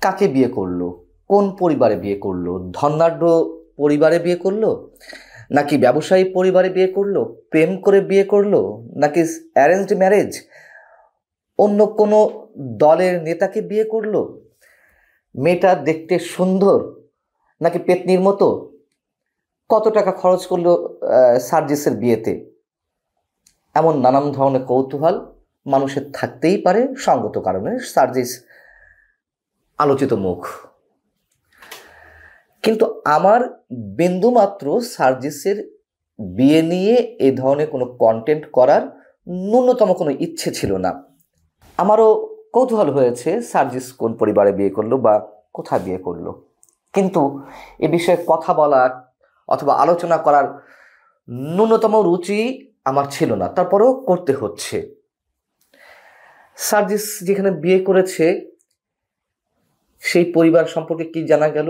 কাকে বিয়ে করলো, কোন পরিবারে বিয়ে করলো, ধনাঢ্য পরিবারে বিয়ে করলো, নাকি ব্যবসায়ী পরিবারে বিয়ে করলো, প্রেম করে বিয়ে করলো, নাকি অ্যারেঞ্জড ম্যারেজ, অন্য কোনো দলের নেতাকে বিয়ে করলো, মেয়েটা দেখতে সুন্দর নাকি পেতনির মতো, কত টাকা খরচ করলো সার্জিসের বিয়েতে, এমন নানান ধরনের কৌতূহল মানুষের থাকতেই পারে সঙ্গত কারণে সার্জিস আলোচিত মুখ। কিন্তু আমার বিন্দুমাত্র সার্জিসের বিয়ে নিয়ে এ ধরনের কোনো কন্টেন্ট করার ন্যূনতম কোনো ইচ্ছে ছিল না। আমারও কৌতূহল হয়েছে সার্জিস কোন পরিবারে বিয়ে করলো বা কোথায় বিয়ে করলো, কিন্তু এ বিষয়ে কথা বলার অথবা আলোচনা করার ন্যূনতম রুচি আমার ছিল না, তারপরেও করতে হচ্ছে। সার্জিস যেখানে বিয়ে করেছে সেই পরিবার সম্পর্কে কি জানা গেল,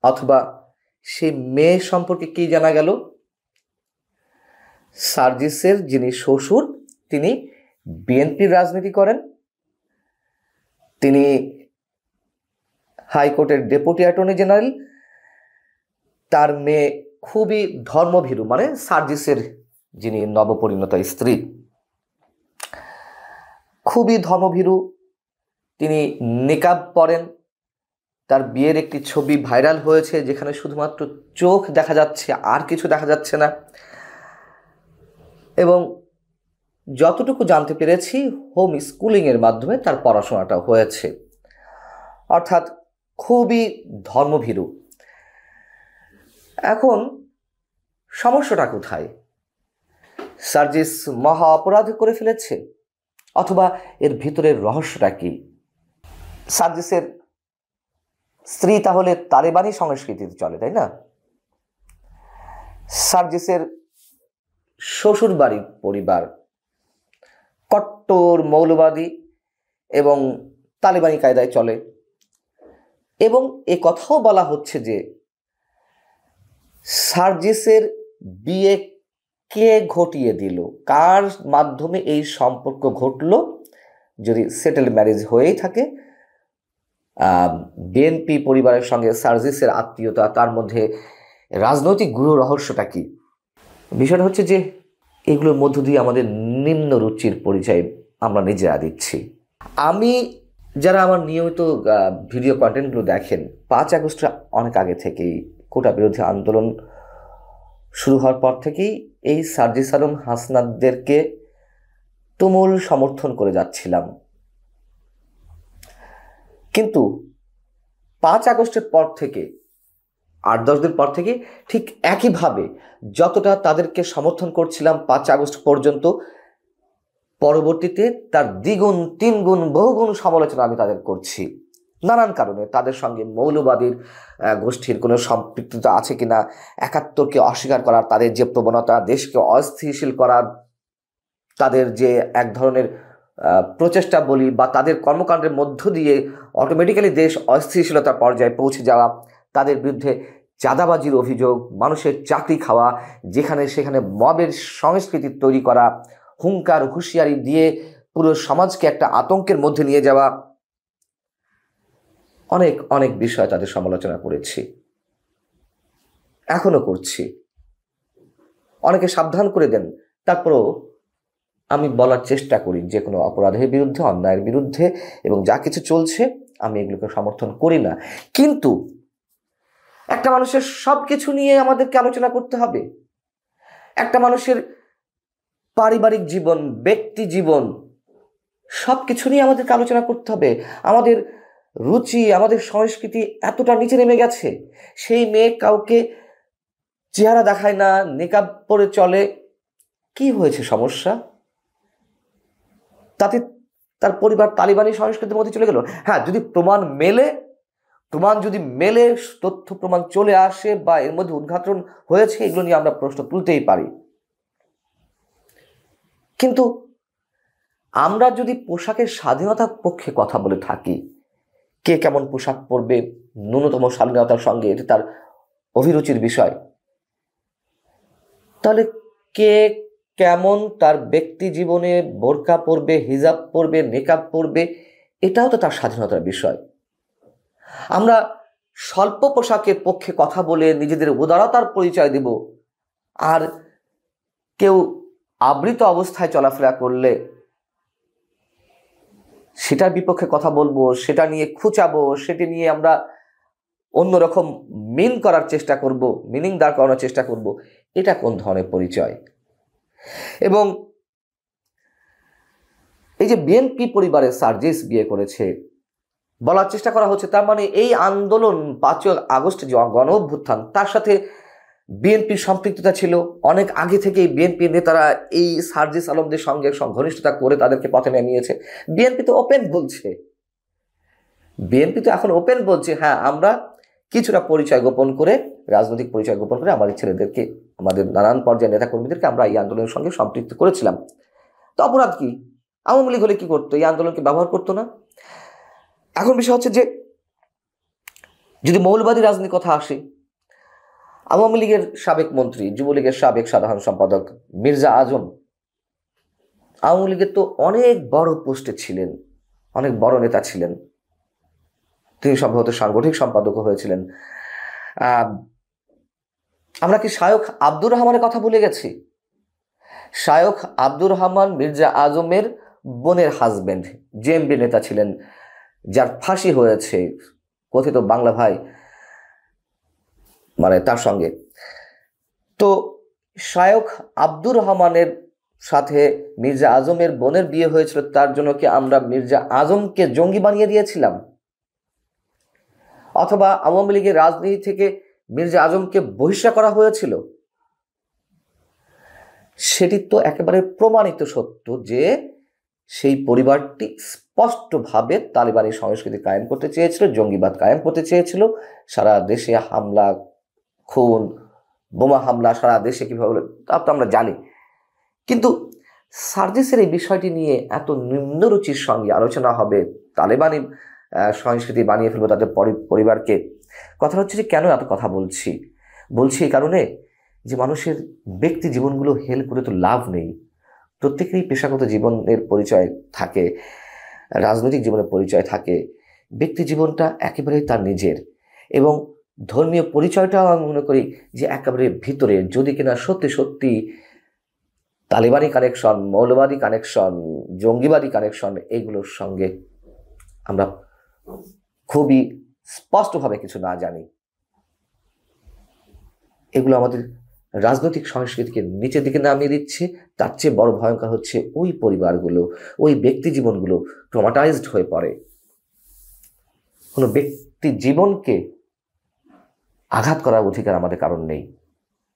অথবা সেই মেয়ে সম্পর্কে কি জানা গেল? সার্জিসের যিনি শ্বশুর তিনি বিএনপির রাজনীতি করেন, তিনি হাইকোর্টের ডেপুটি অ্যাটর্নি জেনারেল, তার মেয়ে খুবই ধর্মভীরু, মানে সার্জিসের যিনি নবপরিণতা স্ত্রী খুবই ধর্মভীরু, তিনি নিকাব পরেন। তার বিয়ের একটি ছবি ভাইরাল হয়েছে যেখানে শুধুমাত্র চোখ দেখা যাচ্ছে, আর কিছু দেখা যাচ্ছে না। এবং যতটুকু জানতে পেরেছি হোম স্কুলিংয়ের মাধ্যমে তার পড়াশোনাটা হয়েছে, অর্থাৎ খুবই ধর্মভীরু। এখন সমস্যাটা কোথায়? সার্জিস মহা অপরাধ করে ফেলেছে, অথবা এর ভিতরের রহস্যটা কি? সার্জিসের স্ত্রী তাহলে তালেবানি সংস্কৃতিতে চলে, তাই না? সার্জিসের শ্বশুর বাড়ির পরিবার কট্টর মৌলবাদী এবং তালেবানি কায়দায় চলে, এবং এ কথাও বলা হচ্ছে যে সার্জিসের বিয়ে কে ঘটিয়ে দিল, কার মাধ্যমে এই সম্পর্ক ঘটলো। যদি সেটেল ম্যারেজ হয়েই থাকে, বিএনপি পরিবারের সঙ্গে সার্জিসের আত্মীয়তা, তার মধ্যে রাজনৈতিক গুরু রহস্যটা কি? বিষয়টা হচ্ছে যে এগুলোর মধ্য দিয়ে আমাদের নিম্ন রুচির পরিচয় আমরা নিজেরা দিচ্ছি। আমি যারা আমার নিয়মিত ভিডিও কন্টেন্টগুলো দেখেন, 5 আগস্ট অনেক আগে থেকেই, কোটা বিরোধী আন্দোলন শুরু হওয়ার পর থেকেই এই সার্জিস আলম হাসনাতদেরকে তুমুল সমর্থন করে যাচ্ছিলাম। কিন্তু 5 আগস্টের পর থেকে 8-10 দিন পর থেকে ঠিক একইভাবে যতটা তাদেরকে সমর্থন করছিলাম 5 আগস্ট পর্যন্ত, পরবর্তীতে তার দ্বিগুণ, তিনগুণ, বহুগুণ সমালোচনা আমি তাদের করছি নানান কারণে। তাদের সঙ্গে মৌলবাদীর গোষ্ঠীর কোনো সম্পৃক্ততা আছে কিনা, 71কে অস্বীকার করার তাদের যে প্রবণতা, দেশকে অস্থিতিশীল করার তাদের যে এক ধরনের প্রচেষ্টা বলি, বা তাদের কর্মকাণ্ডের মধ্য দিয়ে অটোমেটিক্যালি দেশ অস্থিতিশীলতার পর্যায়ে পৌঁছে যাওয়া, তাদের বিরুদ্ধে চাঁদাবাজির অভিযোগ, মানুষের চাকরি খাওয়া, যেখানে সেখানে মবের সংস্কৃতি তৈরি করা, হুঙ্কার হুঁশিয়ারি দিয়ে পুরো সমাজকে একটা আতঙ্কের মধ্যে নিয়ে যাওয়া, অনেক অনেক বিষয় তাদের সমালোচনা করেছি, এখনো করছি। অনেকে সাবধান করে দেন, তারপরও আমি বলার চেষ্টা করি যে কোনো অপরাধের বিরুদ্ধে, অন্যায়ের বিরুদ্ধে, এবং যা কিছু চলছে আমি এগুলোকে সমর্থন করি না। কিন্তু একটা মানুষের সব কিছু নিয়ে আমাদেরকে আলোচনা করতে হবে। একটা মানুষের পারিবারিক জীবন, ব্যক্তি জীবন, সব কিছু নিয়ে আমাদেরকে আলোচনা করতে হবে। আমাদের রুচি, আমাদের সংস্কৃতি এতটা নিচে নেমে গেছে, সেই মেয়ে কাউকে চেহারা দেখায় না, নিকাব পরে চলে, কি হয়েছে সমস্যা? তাতে তার পরিবার তালিবানি সংস্কৃতির মধ্যে চলে গেল। হ্যাঁ, যদি প্রমাণ যদি মেলে, তথ্য প্রমাণ চলে আসে বা এর মধ্যে উদ্ঘাটন হয়েছে, এগুলো নিয়ে আমরা প্রশ্ন তুলতেই পারি। কিন্তু আমরা যদি পোশাকের স্বাধীনতার পক্ষে কথা বলে থাকি, কে কেমন পোশাক পরবে, ন্যূনতম স্বাধীনতার সঙ্গে এটি তার অভিরুচির বিষয়, তাহলে কে কেমন তার ব্যক্তি জীবনে বোরকা পরবে, হিজাব পরবে, নিকাব পরবে, এটাও তো তার স্বাধীনতার বিষয়। আমরা স্বল্প পোশাকের পক্ষে কথা বলে নিজেদের উদারতার পরিচয় দিব, আর কেউ আবৃত অবস্থায় চলাফেরা করলে সেটার বিপক্ষে কথা বলবো, সেটা নিয়ে খুঁচাবো, সেটি নিয়ে আমরা অন্যরকম মিন করার চেষ্টা করব, মিনিং দাঁড় করানোর চেষ্টা করব। এটা কোন ধরনের পরিচয়? এবং এই যে বিএনপি পরিবারের সার্জিস বিয়ে করেছে, বলার চেষ্টা করা হচ্ছে তার মানে এই আন্দোলন 5 আগস্ট যে গণ অভ্যুত্থান, তার সাথে বিএনপির সম্পৃক্ততা ছিল। অনেক আগে থেকেই বিএনপি নেতারা এই সার্জিস আলমদের সঙ্গে ঘনিষ্ঠতা করে তাদেরকে পথে নামিয়েছে। বিএনপি তো ওপেন বলছে, এখন ওপেন বলছে, হ্যাঁ আমরা কিছুটা পরিচয় গোপন করে, রাজনৈতিক পরিচয় গোপন করে আমাদের ছেলেদেরকে, আমাদের নানান পর্যায়ের নেতাকর্মীদেরকে আমরা এই আন্দোলনের সঙ্গে সম্পৃক্ত করেছিলাম। তো অপরাধ কি? আওয়ামী লীগ হলে কি করতো? এই আন্দোলনকে ব্যবহার করতো না? এখন বিষয় হচ্ছে যে যদি মৌলবাদী রাজনীতির কথা আসে, আওয়ামী লীগের সাবেক মন্ত্রী, যুবলীগের সাবেক সাধারণ সম্পাদক মির্জা আজম আওয়ামী লীগের তো অনেক বড় পোস্টে ছিলেন, অনেক বড় নেতা ছিলেন। তিনি সম্ভবত সাংগঠনিক সম্পাদকও হয়েছিলেন। আমরা কি শায়খ আব্দুর রহমানের কথা ভুলে গেছি? শায়খ আব্দুর রহমান মির্জা আজমের বোনের হাজবেন্ড, জেএমবি নেতা ছিলেন, যার ফাঁসি হয়েছে কথিত বাংলা ভাই মানে তার সঙ্গে। তো শায়খ আব্দুর রহমানের সাথে মির্জা আজমের বোনের বিয়ে হয়েছিল, তার জন্য কি আমরা মির্জা আজমকে জঙ্গি বানিয়ে দিয়েছিলাম? অথবা আওয়ামী লীগের রাজনীতি থেকে মির্জা আজমকে বহিষ্কার করা হয়েছিল? সেটি তো একেবারে প্রমাণিত সত্য যে সেই পরিবারটি স্পষ্টভাবে তালিবানি সংস্কৃতি কায়েম করতে চেয়েছিল, জঙ্গিবাদ কায়েম করতে চেয়েছিল। সারা দেশে হামলা, খুন, বোমা হামলা সারা দেশে কিভাবে হলো তা তো আমরা জানি। কিন্তু সার্জিসের এই বিষয়টি নিয়ে এত নিম্নরুচির সঙ্গে আলোচনা হবে, তালেবানি সংস্কৃতি বানিয়ে ফেলবো তাদের পরিবারকে। কথা হচ্ছে যে কেন এত কথা বলছি এই কারণে যে মানুষের ব্যক্তি জীবনগুলো হেল করে তো লাভ নেই। প্রত্যেকেরই পেশাগত জীবনের পরিচয় থাকে, রাজনৈতিক জীবনের পরিচয় থাকে, ব্যক্তি জীবনটা একেবারেই তার নিজের। এবং ধর্মীয় পরিচয়টাও আমি মনে করি যে একেবারে ভিতরে, যদি কিনা সত্যি সত্যি তালিবানি কানেকশন, মৌলবাদী কানেকশন, জঙ্গিবাদী কানেকশন, এগুলোর সঙ্গে আমরা খুবই স্পষ্টভাবে কিছু না জানি, এগুলো আমাদের রাজনৈতিক সংস্কৃতিকে নিচের দিকে নামিয়ে দিচ্ছে। তার চেয়ে বড় ভয়ঙ্কর হচ্ছে ওই পরিবারগুলো, ওই ব্যক্তি জীবনগুলো ট্রমাটাইজড হয়ে পড়ে। কোনো ব্যক্তি জীবনকে আঘাত করার অধিকার আমাদের কারণ নেই।